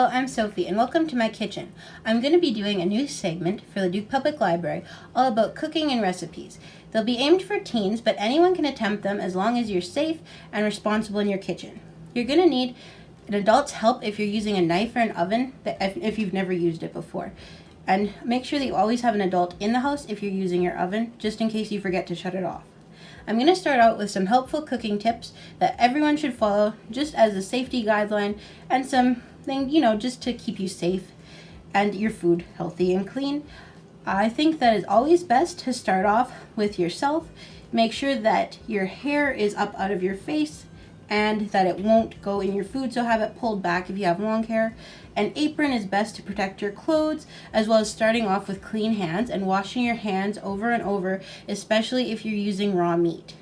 Hello, I'm Sophie and welcome to my kitchen. I'm going to be doing a new segment for the Duke Public Library all about cooking and recipes. They'll be aimed for teens, but anyone can attempt them as long as you're safe and responsible in your kitchen. You're going to need an adult's help if you're using a knife or an oven, if you've never used it before. And make sure that you always have an adult in the house if you're using your oven, just in case you forget to shut it off. I'm going to start out with some helpful cooking tips that everyone should follow just as a safety guideline and something, just to keep you safe and your food healthy and clean. I think that it's always best to start off with yourself. Make sure that your hair is up out of your face and that it won't go in your food, so have it pulled back if you have long hair. An apron is best to protect your clothes, as well as starting off with clean hands and washing your hands over and over, especially if you're using raw meat.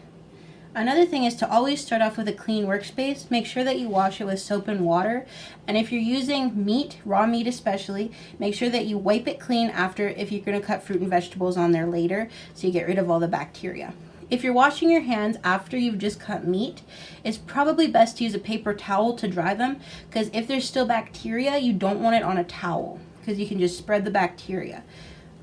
Another thing is to always start off with a clean workspace. Make sure that you wash it with soap and water. And if you're using meat, raw meat especially, make sure that you wipe it clean after if you're going to cut fruit and vegetables on there later, so you get rid of all the bacteria. If you're washing your hands after you've just cut meat, it's probably best to use a paper towel to dry them, because if there's still bacteria, you don't want it on a towel because you can just spread the bacteria.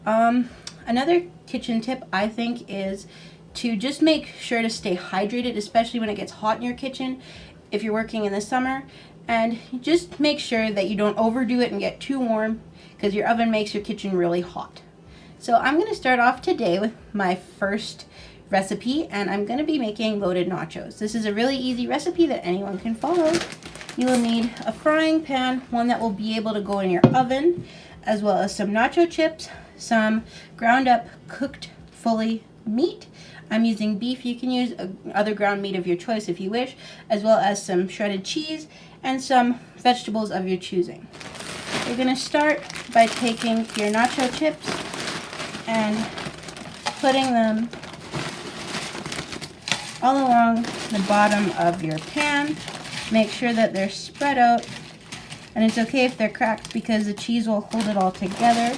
Another kitchen tip I think is to just make sure to stay hydrated, especially when it gets hot in your kitchen if you're working in the summer, and just make sure that you don't overdo it and get too warm, because your oven makes your kitchen really hot. So I'm going to start off today with my first recipe, and I'm going to be making loaded nachos. This is a really easy recipe that anyone can follow. You will need a frying pan, one that will be able to go in your oven, as well as some nacho chips, some ground up cooked fully meat. I'm using beef. You can use other ground meat of your choice if you wish, as well as some shredded cheese and some vegetables of your choosing. You're going to start by taking your nacho chips and putting them all along the bottom of your pan. Make sure that they're spread out, and it's okay if they're cracked because the cheese will hold it all together.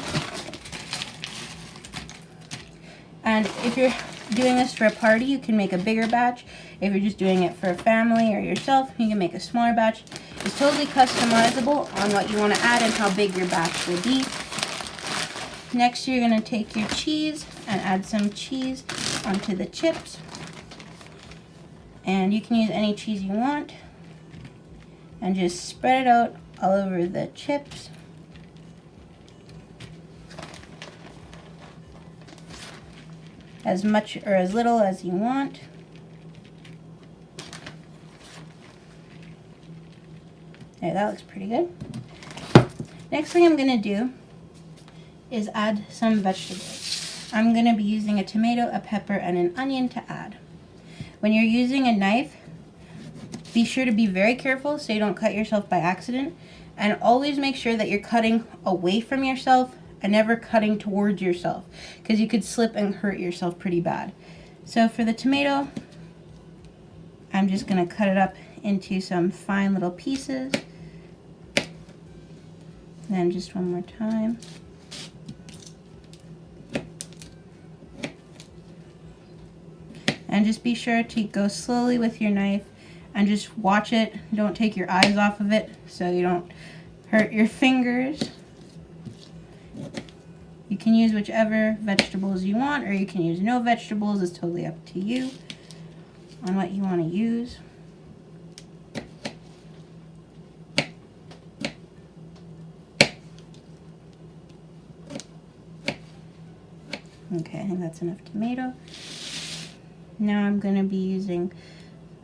And if you're doing this for a party, you can make a bigger batch. If you're just doing it for a family or yourself, you can make a smaller batch. It's totally customizable on what you want to add and how big your batch will be. Next, you're going to take your cheese and add some cheese onto the chips. And you can use any cheese you want, and just spread it out all over the chips. As much or as little as you want. Okay, that looks pretty good. Next thing I'm going to do is add some vegetables. I'm going to be using a tomato, a pepper, and an onion to add. When you're using a knife, be sure to be very careful so you don't cut yourself by accident, and always make sure that you're cutting away from yourself and never cutting towards yourself, because you could slip and hurt yourself pretty bad. So for the tomato, I'm just going to cut it up into some fine little pieces. Then just one more time. And just be sure to go slowly with your knife and just watch it. Don't take your eyes off of it so you don't hurt your fingers. You can use whichever vegetables you want, or you can use no vegetables. It's totally up to you on what you want to use. Okay, I think that's enough tomato. Now I'm going to be using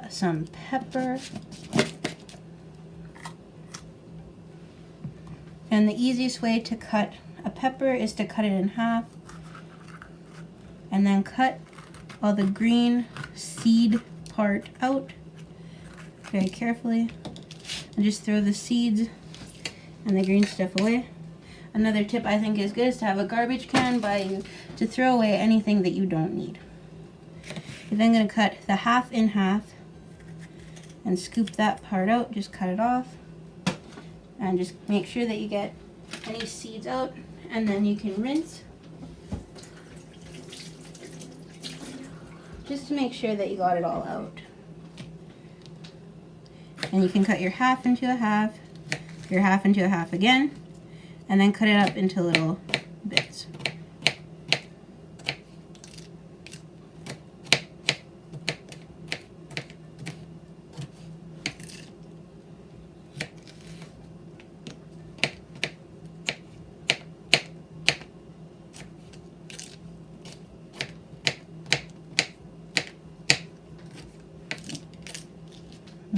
some pepper. And the easiest way to cut a pepper is to cut it in half, and then cut all the green seed part out very carefully, and just throw the seeds and the green stuff away. Another tip I think is good is to have a garbage can by you to throw away anything that you don't need. You're then going to cut the half in half and scoop that part out. Just cut it off and just make sure that you get any seeds out, and then you can rinse just to make sure that you got it all out. And you can cut your half into a half your half into a half again, and then cut it up into little bits.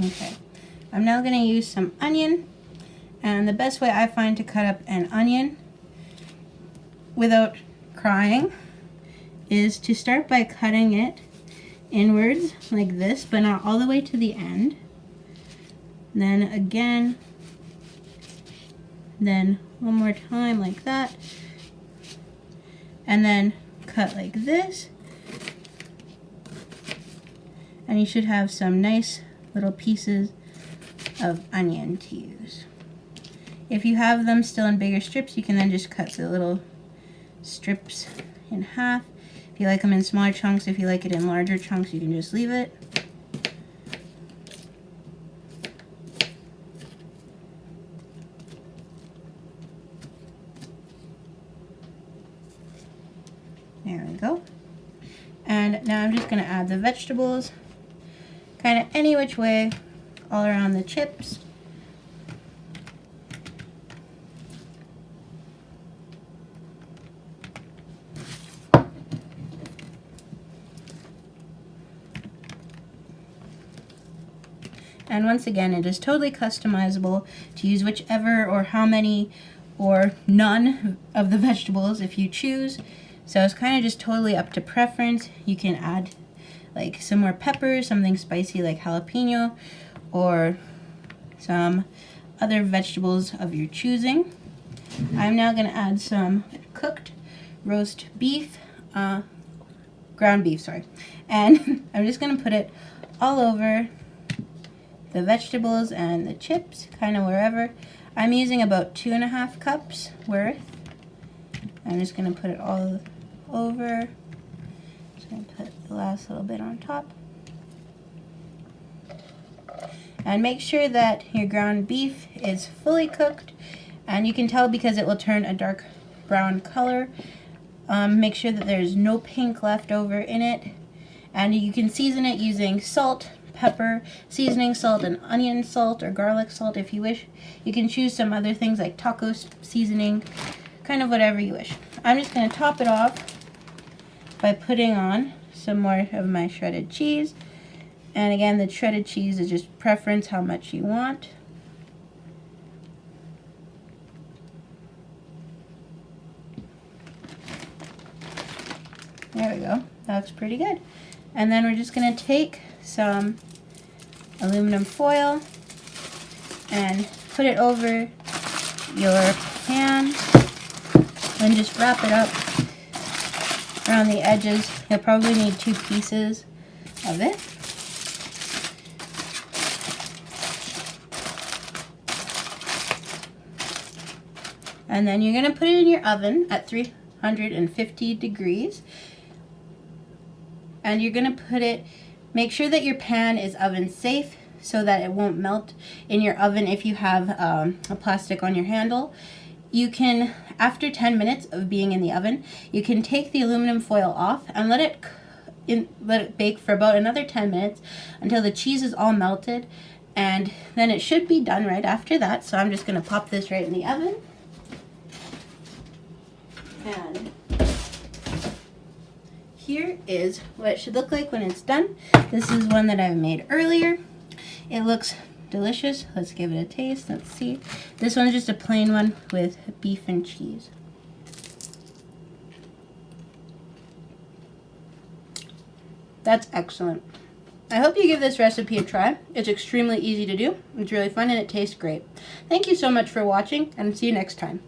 Okay, I'm now going to use some onion, and the best way I find to cut up an onion without crying is to start by cutting it inwards like this, but not all the way to the end. Then again, then one more time like that, and then cut like this, and you should have some nice little pieces of onion to use. If you have them still in bigger strips, you can then just cut the little strips in half. If you like them in smaller chunks, if you like it in larger chunks, you can just leave it. There we go. And now I'm just going to add the vegetables kind of any which way all around the chips. And once again, it is totally customizable to use whichever or how many or none of the vegetables if you choose. So it's kind of just totally up to preference. You can add like some more peppers, something spicy like jalapeno, or some other vegetables of your choosing. I'm now going to add some cooked roast beef, ground beef, sorry. And I'm just going to put it all over the vegetables and the chips, kind of wherever. I'm using about 2.5 cups worth. I'm just going to put it all over. Just going to put the last little bit on top. And make sure that your ground beef is fully cooked, and you can tell because it will turn a dark brown color. Make sure that there's no pink left over in it, and you can season it using salt, pepper, seasoning salt, and onion salt or garlic salt if you wish. You can choose some other things like taco seasoning, kind of whatever you wish. I'm just going to top it off by putting on some more of my shredded cheese. And again, the shredded cheese is just preference how much you want. There we go. That looks pretty good. And then we're just going to take some aluminum foil and put it over your pan and just wrap it up around the edges. You'll probably need 2 pieces of it. And then you're going to put it in your oven at 350 degrees. And you're going to put it, make sure that your pan is oven safe so that it won't melt in your oven if you have a plastic on your handle. You can, after 10 minutes of being in the oven, you can take the aluminum foil off and let it bake for about another 10 minutes until the cheese is all melted, and then it should be done right after that. So I'm just going to pop this right in the oven. And here is what it should look like when it's done. This is one that I made earlier. It looks delicious. Let's give it a taste. Let's see. This one's just a plain one with beef and cheese. That's excellent. I hope you give this recipe a try. It's extremely easy to do. It's really fun and it tastes great. Thank you so much for watching, and see you next time.